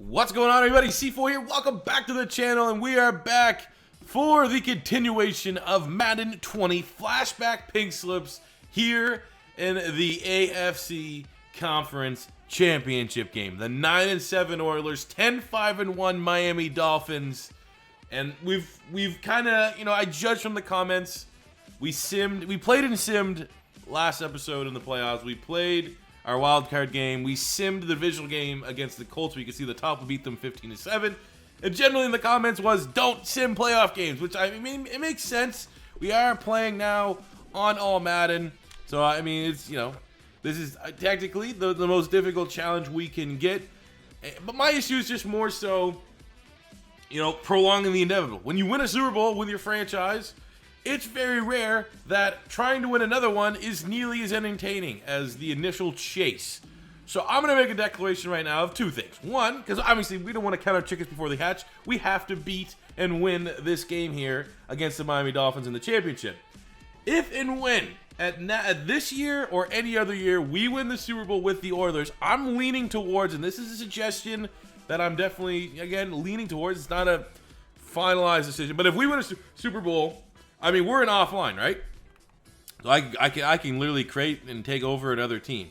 What's going on, everybody? C4 here. Welcome back to the channel, and we are back for the continuation of Madden 20 Flashback Pink Slips here in the AFC Conference Championship game. The 9-7 Oilers, 10-5-1 Miami Dolphins, and we've kind of, I judged from the comments. We played and simmed last episode in the playoffs. We played our wild card game. We simmed the divisional game against the Colts. We could see the top will beat them 15-7. And generally in the comments was, don't sim playoff games, which, I mean, it makes sense. We are playing now on all Madden. So, I mean, it's, this is technically the most difficult challenge we can get. But my issue is just more so, prolonging the inevitable. When you win a Super Bowl with your franchise, it's very rare that trying to win another one is nearly as entertaining as the initial chase. So I'm going to make a declaration right now of two things. One, because obviously we don't want to count our chickens before they hatch. We have to beat and win this game here against the Miami Dolphins in the championship. If and when, at this year or any other year, we win the Super Bowl with the Oilers, I'm leaning towards, and this is a suggestion that I'm definitely, again, leaning towards. It's not a finalized decision. But if we win a Super Bowl, I mean, we're in offline, right? So I can literally create and take over another team.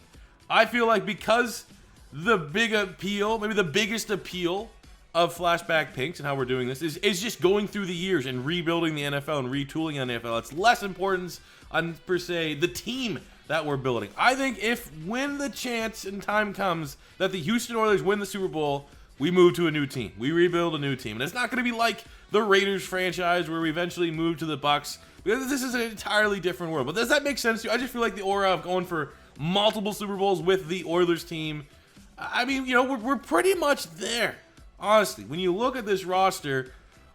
I feel like because the big appeal, maybe the biggest appeal of Flashback Pinks and how we're doing this is just going through the years and rebuilding the NFL and retooling the NFL. It's less importance on, per se, the team that we're building. I think when the chance and time comes that the Houston Oilers win the Super Bowl, we move to a new team. We rebuild a new team. And it's not going to be like the Raiders franchise where we eventually move to the Bucks, because this is an entirely different world. But does that make sense to you? I just feel like the aura of going for multiple Super Bowls with the Oilers team, I mean, we're pretty much there. Honestly, when you look at this roster,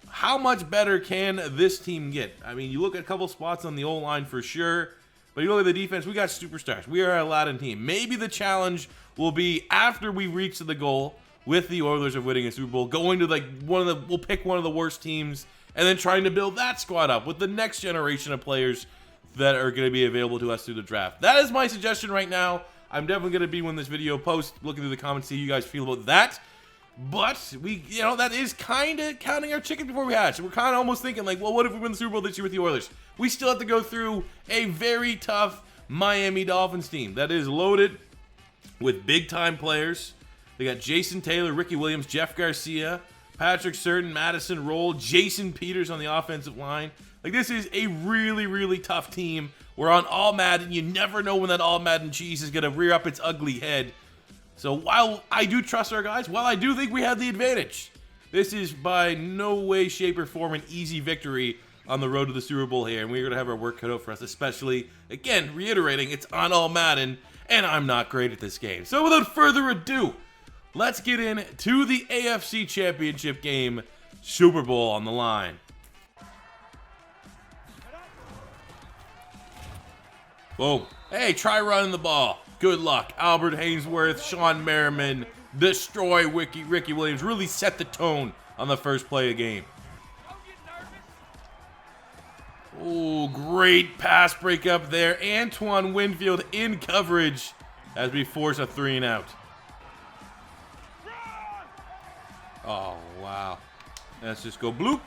how much better can this team get? I mean, you look at a couple spots on the O-line for sure, but you look at the defense, we got superstars. We are an Aladdin team. Maybe the challenge will be after we reach the goal with the Oilers of winning a Super Bowl, going to we'll pick one of the worst teams, and then trying to build that squad up with the next generation of players that are going to be available to us through the draft. That is my suggestion right now. I'm definitely going to be, when this video posts, looking through the comments, see how you guys feel about that. But that is kind of counting our chicken before we hatch. We're kind of almost thinking like, well, what if we win the Super Bowl this year with the Oilers? We still have to go through a very tough Miami Dolphins team that is loaded with big-time players. They got Jason Taylor, Ricky Williams, Jeff Garcia, Patrick Surtain, Madison Roll, Jason Peters on the offensive line. Like, this is a really, really tough team. We're on all Madden. You never know when that all Madden cheese is going to rear up its ugly head. So while I do trust our guys, while I do think we have the advantage, this is by no way, shape, or form an easy victory on the road to the Super Bowl here. And we're going to have our work cut out for us, especially, again, reiterating, it's on all Madden, and I'm not great at this game. So without further ado, let's get into the AFC Championship game, Super Bowl on the line. Boom. Hey, try running the ball. Good luck. Albert Hainsworth, Sean Merriman, destroy Ricky Williams. Really set the tone on the first play of the game. Oh, great pass break up there. Antoine Winfield in coverage as we force a 3-and-out. Oh, wow. Let's just go bloop.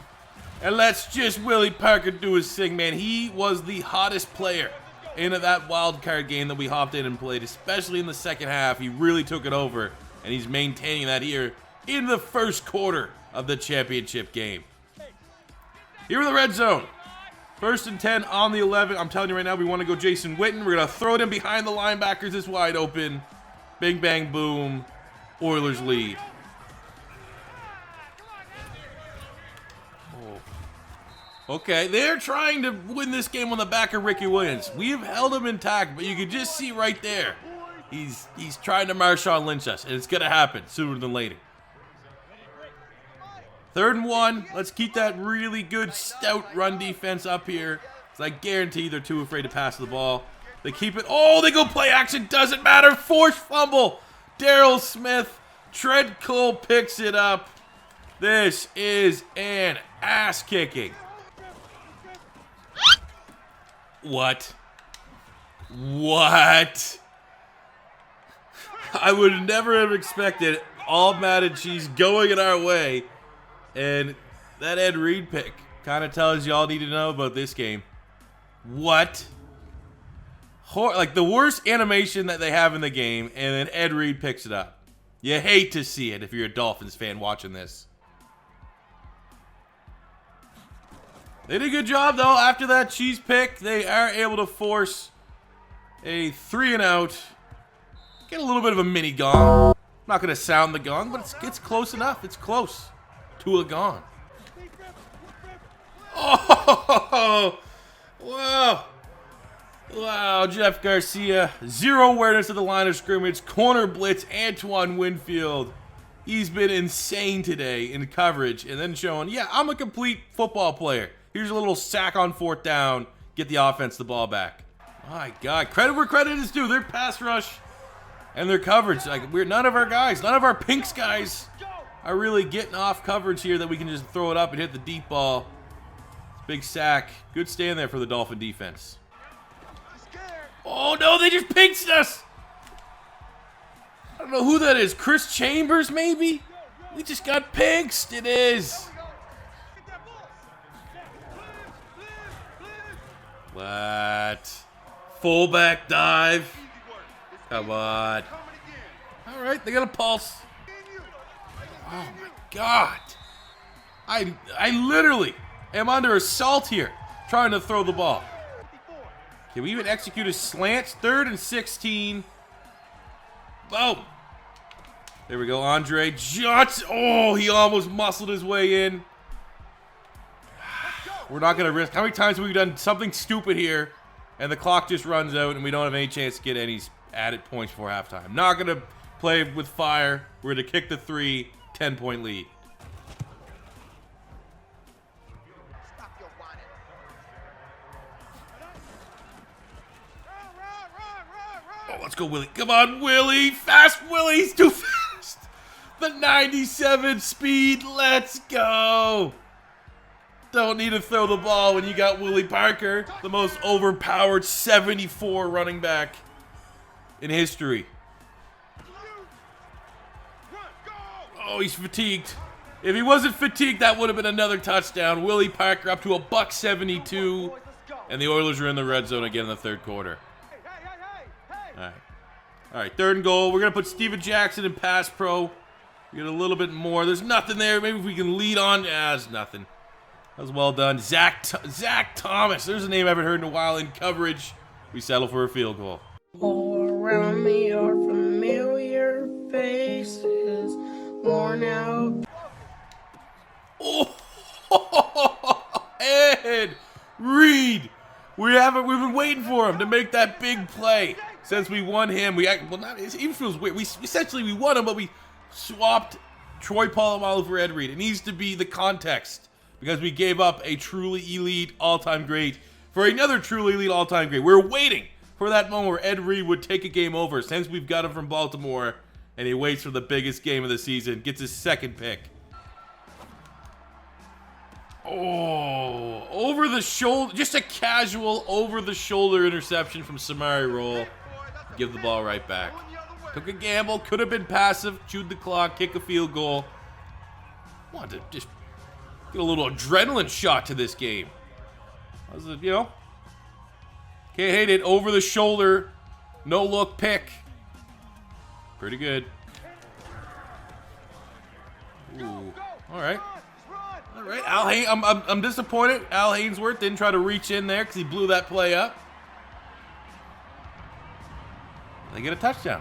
And let's just Willie Parker do his thing, man. He was the hottest player into that wild card game that we hopped in and played, especially in the second half. He really took it over, and he's maintaining that here in the first quarter of the championship game. Here in the red zone. 1st and 10 on the 11. I'm telling you right now, we want to go Jason Witten. We're going to throw it in behind the linebackers. It's wide open. Bing, bang, boom. Oilers lead. Okay, they're trying to win this game on the back of Ricky Williams. We've held him intact, but you can just see right there, he's trying to Marshawn Lynch us, and it's going to happen sooner than later. 3rd and 1. Let's keep that really good, stout run defense up here, because I guarantee they're too afraid to pass the ball. They keep it. Oh, they go play action. Doesn't matter. Forced fumble. Daryl Smith. Trent Cole picks it up. This is an ass kicking. What? I would never have expected all Madden cheese going in our way. And that Ed Reed pick kind of tells you all you need to know about this game. What? Like the worst animation that they have in the game, and then Ed Reed picks it up. You hate to see it if you're a Dolphins fan watching this. They did a good job, though. After that cheese pick, they are able to force a 3-and-out. Get a little bit of a mini gong. Not going to sound the gong, but it's close enough. It's close to a gong. Oh, wow. Wow, Jeff Garcia. Zero awareness of the line of scrimmage. Corner blitz, Antoine Winfield. He's been insane today in coverage. And then showing, yeah, I'm a complete football player. Here's a little sack on 4th down. Get the offense the ball back. My God, credit where credit is due. Their pass rush and their coverage. Like none of our guys, none of our Pinks guys are really getting off coverage here that we can just throw it up and hit the deep ball. Big sack. Good stand there for the Dolphin defense. Oh no, they just pinched us. I don't know who that is. Chris Chambers, maybe? We just got pinksed. It is. What? Fullback dive. Come on. All right, they got a pulse. Oh my God. I literally am under assault here trying to throw the ball. Can we even execute a slant? 3rd and 16. Boom. There we go, Andre Johnson. Oh, he almost muscled his way in. We're not going to risk. How many times have we done something stupid here and the clock just runs out and we don't have any chance to get any added points before halftime? Not going to play with fire. We're going to kick the 3, 10-point lead. Oh, let's go, Willie. Come on, Willie. Fast Willie. He's too fast. The 97 speed. Let's go. Don't need to throw the ball when you got Willie Parker, the most overpowered 74 running back in history. Oh, he's fatigued. If he wasn't fatigued, that would have been another touchdown. Willie Parker up to a $172, and the Oilers are in the red zone again in the 3rd quarter. All right, 3rd and goal. We're going to put Steven Jackson in pass pro. We get a little bit more. There's nothing there. Maybe if we can lead on. There's nothing. That was well done. Zach Thomas. There's a name I haven't heard in a while in coverage. We settle for a field goal. All around me are familiar faces, worn out. Oh, Ed Reed. We've been waiting for him to make that big play since we won him. It even feels weird. We won him, but we swapped Troy Polamalu for Ed Reed. It needs to be the context. Because we gave up a truly elite all-time great for another truly elite all-time great. We're waiting for that moment where Ed Reed would take a game over since we've got him from Baltimore. And he waits for the biggest game of the season. Gets his 2nd pick. Oh, over the shoulder. Just a casual over-the-shoulder interception from Samari Roll. Give the ball right back. Took a gamble. Could have been passive. Chewed the clock. Kick a field goal. Wanted to just get a little adrenaline shot to this game. Can't hate it. Over the shoulder, no look pick. Pretty good. Ooh. All right. All right. I'm disappointed. Al Hainsworth didn't try to reach in there because he blew that play up. They get a touchdown.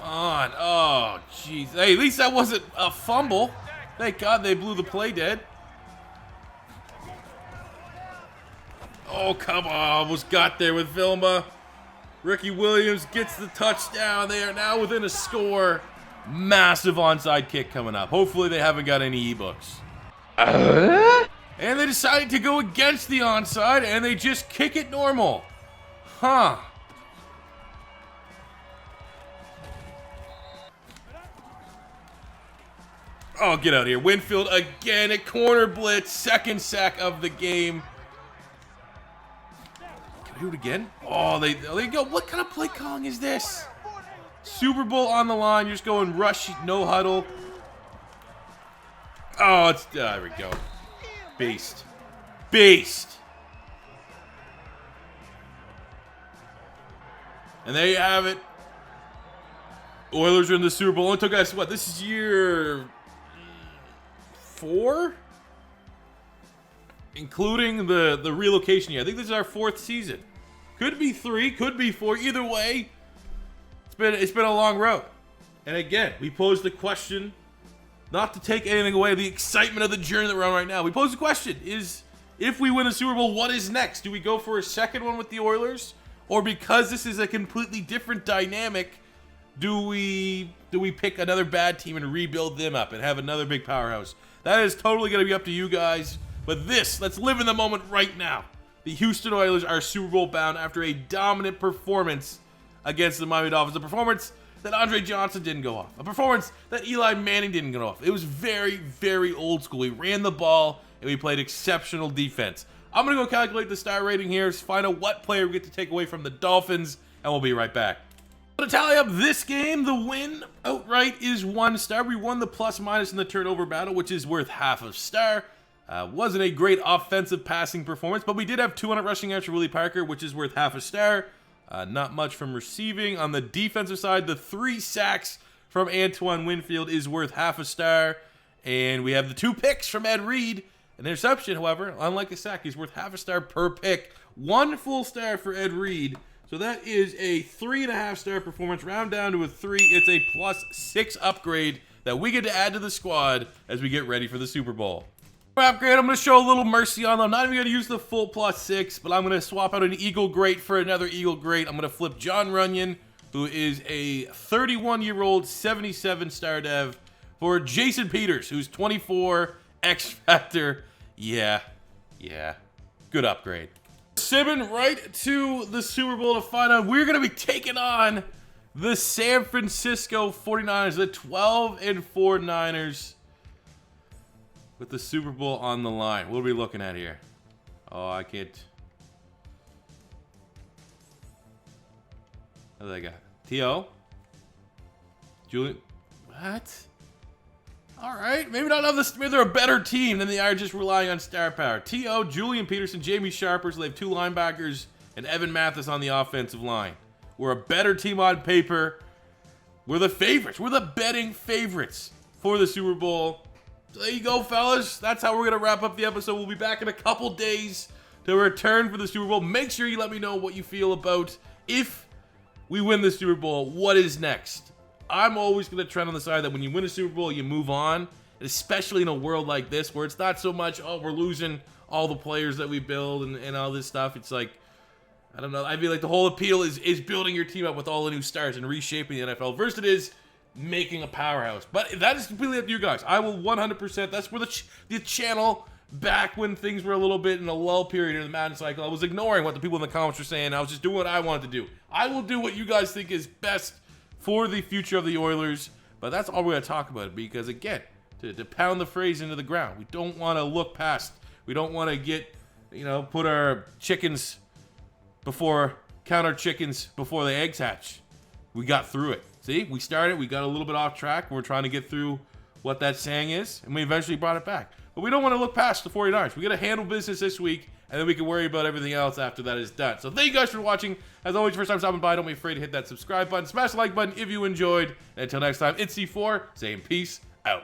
On. Oh, jeez. Hey, at least that wasn't a fumble. Thank God they blew the play dead. Oh, come on. Almost got there with Vilma. Ricky Williams gets the touchdown. They are now within a score. Massive onside kick coming up. Hopefully they haven't got any ebooks. And they decided to go against the onside, and they just kick it normal. Huh. Oh, get out of here. Winfield again at corner blitz. 2nd sack of the game. Do it again. Oh, there you go. What kind of play calling is this? Super Bowl on the line. You're just going rush, no huddle. Oh, it's there we go. Beast. Beast. And there you have it. Oilers are in the Super Bowl. Only took us, what, this is year 4? Including the relocation year. I think this is our 4th season. Could be 3, could be 4. Either way, it's been a long road. And again, we posed the question, not to take anything away, the excitement of the journey that we're on right now. We posed the question, is if we win a Super Bowl, what is next? Do we go for a second one with the Oilers? Or because this is a completely different dynamic, do we pick another bad team and rebuild them up and have another big powerhouse? That is totally going to be up to you guys. But let's live in the moment right now. The Houston Oilers are Super Bowl bound after a dominant performance against the Miami Dolphins. A performance that Andre Johnson didn't go off. A performance that Eli Manning didn't go off. It was very, very old school. We ran the ball and we played exceptional defense. I'm going to go calculate the star rating here, find out what player we get to take away from the Dolphins, and we'll be right back. To tally up this game, the win outright is 1 star. We won the plus-minus in the turnover battle, which is worth half a star. Wasn't a great offensive passing performance, but we did have 200 rushing yards for Willie Parker, which is worth half a star. Not much from receiving. On the defensive side, the 3 sacks from Antoine Winfield is worth half a star. And we have the 2 picks from Ed Reed. An interception, however, unlike a sack, is worth half a star per pick. 1 full star for Ed Reed. So that is a 3.5 star performance. Round down to a 3. It's a +6 upgrade that we get to add to the squad as we get ready for the Super Bowl. Upgrade, I'm going to show a little mercy on them. I'm not even going to use the full +6, but I'm going to swap out an Eagle Great for another Eagle Great. I'm going to flip John Runyon, who is a 31-year-old 77-star dev, for Jason Peters, who's 24, X Factor. Yeah. Good upgrade. Simming right to the Super Bowl to find out we're going to be taking on the San Francisco 49ers, the 12-4 Niners, with the Super Bowl on the line. What are we looking at here? Oh, I can't. What do they got? T.O.? Julian? What? All right. Maybe not have this. Maybe they're a better team than they are just relying on star power. T.O., Julian Peterson, Jamie Sharpers. They have 2 linebackers and Evan Mathis on the offensive line. We're a better team on paper. We're the favorites. We're the betting favorites for the Super Bowl. So there you go, fellas. That's how we're going to wrap up the episode. We'll be back in a couple days to return for the Super Bowl. Make sure you let me know what you feel about if we win the Super Bowl, what is next? I'm always going to trend on the side that when you win a Super Bowl, you move on. And especially in a world like this where it's not so much, oh, we're losing all the players that we build and all this stuff. It's like, I don't know. I feel like the whole appeal is building your team up with all the new stars and reshaping the NFL versus it is making a powerhouse. But that is completely up to you guys. I will 100%. That's where the channel, back when things were a little bit in a lull period in the Madden cycle, I was ignoring what the people in the comments were saying. I was just doing what I wanted to do. I will do what you guys think is best for the future of the Oilers. But that's all we're going to talk about, because again, to pound the phrase into the ground, we don't want to look past. We don't want to get, put our chickens count our chickens before the eggs hatch. We got through it. See, we started, we got a little bit off track. We're trying to get through what that saying is, and we eventually brought it back. But we don't want to look past the 49ers. We got to handle business this week, and then we can worry about everything else after that is done. So thank you guys for watching. As always, first time stopping by, don't be afraid to hit that subscribe button. Smash the like button if you enjoyed. And until next time, it's C4 saying peace out.